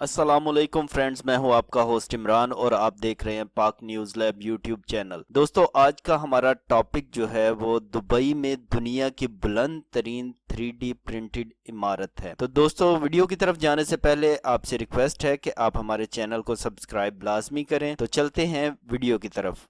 अस्सलाम वालेकुम फ्रेंड्स, मैं हूं आपका होस्ट इमरान और आप देख रहे हैं पाक न्यूज़ लैब यूट्यूब चैनल। दोस्तों, आज का हमारा टॉपिक जो है वो दुबई में दुनिया की बुलंद तरीन 3D प्रिंटेड इमारत है। तो दोस्तों, वीडियो की तरफ जाने से पहले आपसे रिक्वेस्ट है कि आप हमारे चैनल को सब्सक्राइब लाजमी करें। तो चलते हैं वीडियो की तरफ।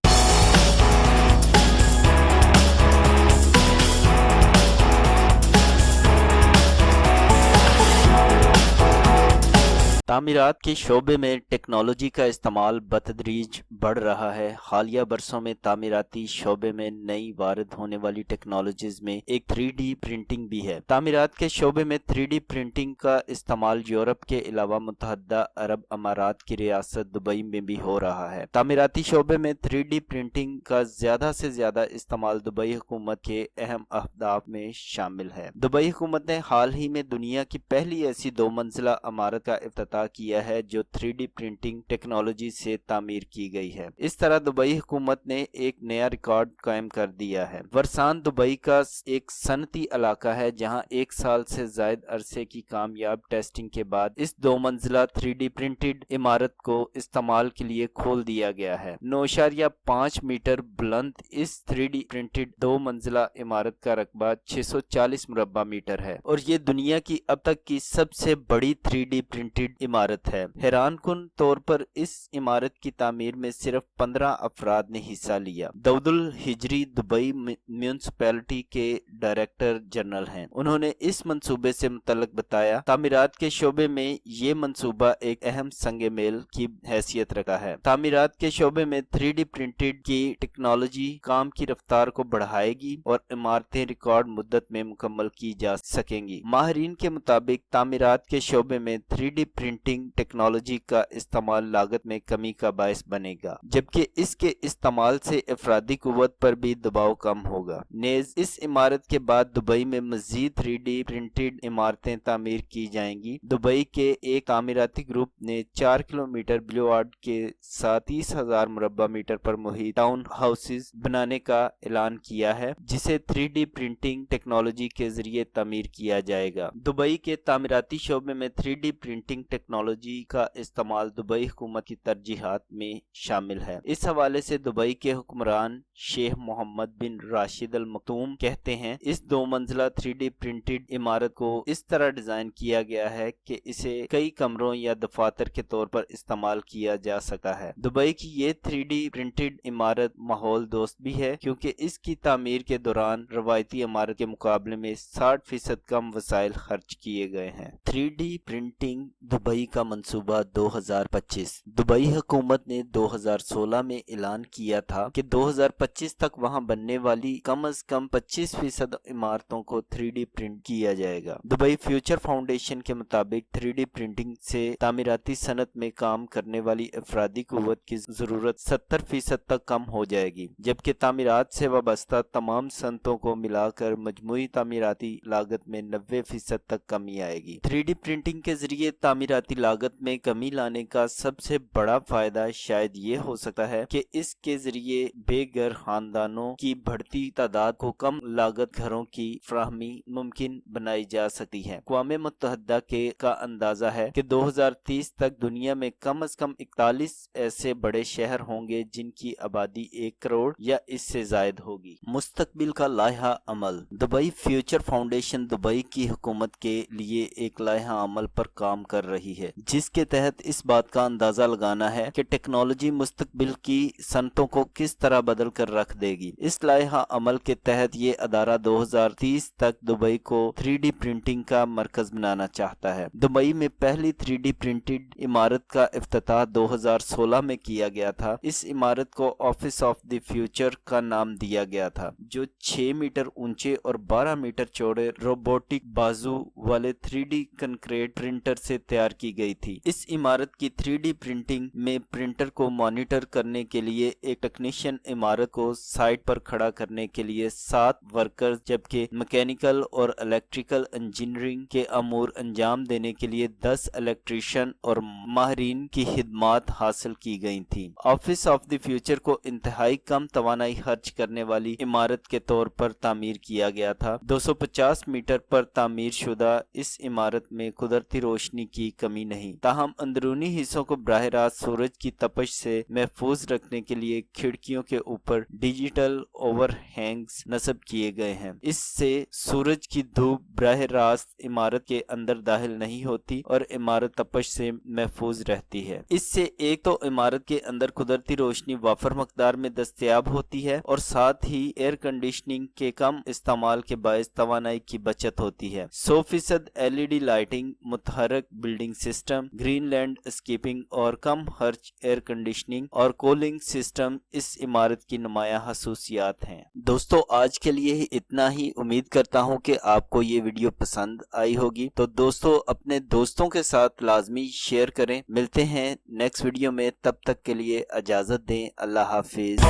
तामीरात के शोबे में टेक्नोलॉजी का इस्तेमाल बतदरीज बढ़ रहा है। हालिया बरसों में तामीराती शोबे में नई वारिद होने वाली टेक्नोलॉजीज में एक 3D प्रिंटिंग भी है। तामीरात के शोबे में 3D प्रिंटिंग का इस्तेमाल यूरोप के अलावा मुत्तहदा अरब अमारात की रियासत दुबई में भी हो रहा है। तामीराती शोबे में 3D प्रिंटिंग का ज्यादा से ज्यादा इस्तेमाल दुबई हुकूमत के अहम अहदाफ में शामिल है। दुबई हुकूमत ने हाल ही में दुनिया की पहली ऐसी 2 मंजिला इमारत का इफ्तिताह किया है जो 3D प्रिंटिंग टेक्नोलॉजी से तामीर की गई है। इस तरह दुबई हुकूमत ने एक नया रिकॉर्ड कायम कर दिया है। वरसान दुबई का एक सनती इलाका है जहां 1 साल से जायद अरसे की कामयाब टेस्टिंग के बाद इस 2 मंजिला 3D प्रिंटेड इमारत को इस्तेमाल के लिए खोल दिया गया है। 9.5 मीटर बुलंद इस 3D प्रिंटेड 2 मंजिला इमारत का रकबा 640 मुरब्बा मीटर है और ये दुनिया की अब तक की सबसे बड़ी 3D प्रिंटेड इमारत है। हैरानकुन तौर पर इस इमारत की तामीर में सिर्फ 15 अफराद ने हिस्सा लिया। दाऊदुल हिजरी दुबई म्यूनिसिपैलिटी के डायरेक्टर जनरल हैं। उन्होंने इस मंसूबे से मुतल्लिक बताया, तामीरात के शोबे में ये मंसूबा एक अहम संग मेल की हैसियत रखा है। तामीरात के शोबे में 3D प्रिंटेड की टेक्नोलॉजी काम की रफ्तार को बढ़ाएगी और इमारतें रिकॉर्ड मुद्दत में मुकम्मल की जा सकेंगी। माहिरीन के मुताबिक तामीरात के शोबे में 3D प्रिंटिंग टेक्नोलॉजी का इस्तेमाल लागत में कमी का बायस बनेगा, जबकि इसके इस्तेमाल से अफरादी कुव्वत पर भी दबाव कम होगा। नेज इस इमारत के बाद दुबई में मजीद 3D प्रिंटेड इमारतें तामीर की जाएंगी। दुबई के एक तामीराती ग्रुप ने 4 किलोमीटर बुलेवार्ड के साथ 30,000 मुरब्बा मीटर पर मुहित टाउन हाउसेज बनाने का ऐलान किया है, जिसे 3D प्रिंटिंग टेक्नोलॉजी के जरिए तामीर किया जाएगा। दुबई के तामीराती शोबे में 3D प्रिंटिंग टेक्नोलॉजी का इस्तेमाल दुबई हुकूमत की तरजीहात में शामिल है। इस हवाले से दुबई के हुक्मरान शेख मोहम्मद बिन राशिद अल मखतूम कहते हैं, इस 2 मंजिला 3D प्रिंटेड इमारत को इस तरह डिजाइन किया गया है कि इसे कई कमरों या दफातर के तौर पर इस्तेमाल किया जा सका है। दुबई की ये 3D प्रिंटेड इमारत माहौल दोस्त भी है, क्योंकि इसकी तामीर के दौरान रवायती इमारत के मुकाबले में 60% कम वसाइल खर्च किए गए हैं। 3D प्रिंटिंग दुबई का मंसूबा 2025। दुबई हुकूमत ने 2016 में ऐलान किया था कि 2025 तक वहां बनने वाली कम से कम 25% इमारतों को 3D प्रिंट किया जाएगा। दुबई फ्यूचर फाउंडेशन के मुताबिक 3D प्रिंटिंग से तामीराती सनत में काम करने वाली अफरादी कुव्वत की जरूरत 70% तक कम हो जाएगी, जबकि तामीरात से वाबस्ता तमाम सनतों को मिलाकर मजमूई तामीराती लागत में 90% तक कमी आएगी। 3D प्रिंटिंग के जरिए तामीराती लागत में कमी लाने का सबसे बड़ा फायदा शायद ये हो सकता है कि इसके जरिए बेघर खानदानों की बढ़ती तादाद को कम लागत घरों की फ्राहमी मुमकिन बनाई जा सकती है। अक़वाम मुत्तहदा का अंदाजा है कि 2030 तक दुनिया में कम से कम 41 ऐसे बड़े शहर होंगे जिनकी आबादी 1 करोड़ या इससे जायद होगी। मुस्तकबिल का लायहा अमल। दुबई फ्यूचर फाउंडेशन दुबई की हुकूमत के लिए एक लायहा अमल पर काम कर रही है, जिसके तहत इस बात का अंदाजा लगाना है कि टेक्नोलॉजी मुस्तकबिल की सनतों को किस तरह बदल कर रख देगी। इस लायहा अमल के तहत ये अदारा 2030 तक दुबई को 3D प्रिंटिंग का मरकज बनाना चाहता है। दुबई में पहली 3D प्रिंटेड इमारत का इफ्तिताह 2016 में किया गया था। इस इमारत को ऑफिस ऑफ द फ्यूचर का नाम दिया गया था, जो 6 मीटर ऊंचे और 12 मीटर चौड़े रोबोटिक बाजू वाले 3D कंक्रीट प्रिंटर से तैयार की गई थी। इस इमारत की 3D प्रिंटिंग में प्रिंटर को मॉनिटर करने के लिए एक टेक्नीशियन इमारत को साइट पर खड़ा करने के लिए 7 वर्कर्स, जबकि मैकेनिकल और इलेक्ट्रिकल इंजीनियरिंग के अमूर अंजाम देने के लिए 10 इलेक्ट्रीशियन और माहिरीन की खिदमात हासिल की गई थी। ऑफिस ऑफ द फ्यूचर को इंतहाई कम तवानाई खर्च करने वाली इमारत के तौर पर तामीर किया गया था। 250 मीटर पर तामीर शुदा इस इमारत में कुदरती रोशनी की कमी कमी नहीं। ताहम अंदरूनी हिस्सों को बराह रास्त सूरज की तपश से महफूज रखने के लिए खिड़कियों के ऊपर डिजिटल ओवरहैंग्स नस्ब किए गए हैं। इससे सूरज की धूप बराह रास्त इमारत के अंदर दाखिल नहीं होती और इमारत तपश से महफूज रहती है। इससे एक तो इमारत के अंदर कुदरती रोशनी वाफर मकदार में दस्तयाब होती है और साथ ही एयर कंडीशनिंग के कम इस्तेमाल के बायस तवानाई की बचत होती है। 100% LED लाइटिंग, मुतहरक बिल्डिंग सिस्टम, ग्रीनलैंड स्कीपिंग और कम खर्च एयर कंडीशनिंग और कूलिंग सिस्टम इस इमारत की नुमाया खसूसियात हैं। दोस्तों, आज के लिए ही इतना ही। उम्मीद करता हूँ कि आपको ये वीडियो पसंद आई होगी। तो दोस्तों, अपने दोस्तों के साथ लाजमी शेयर करें। मिलते हैं नेक्स्ट वीडियो में, तब तक के लिए इजाज़त दें। अल्लाह हाफिज।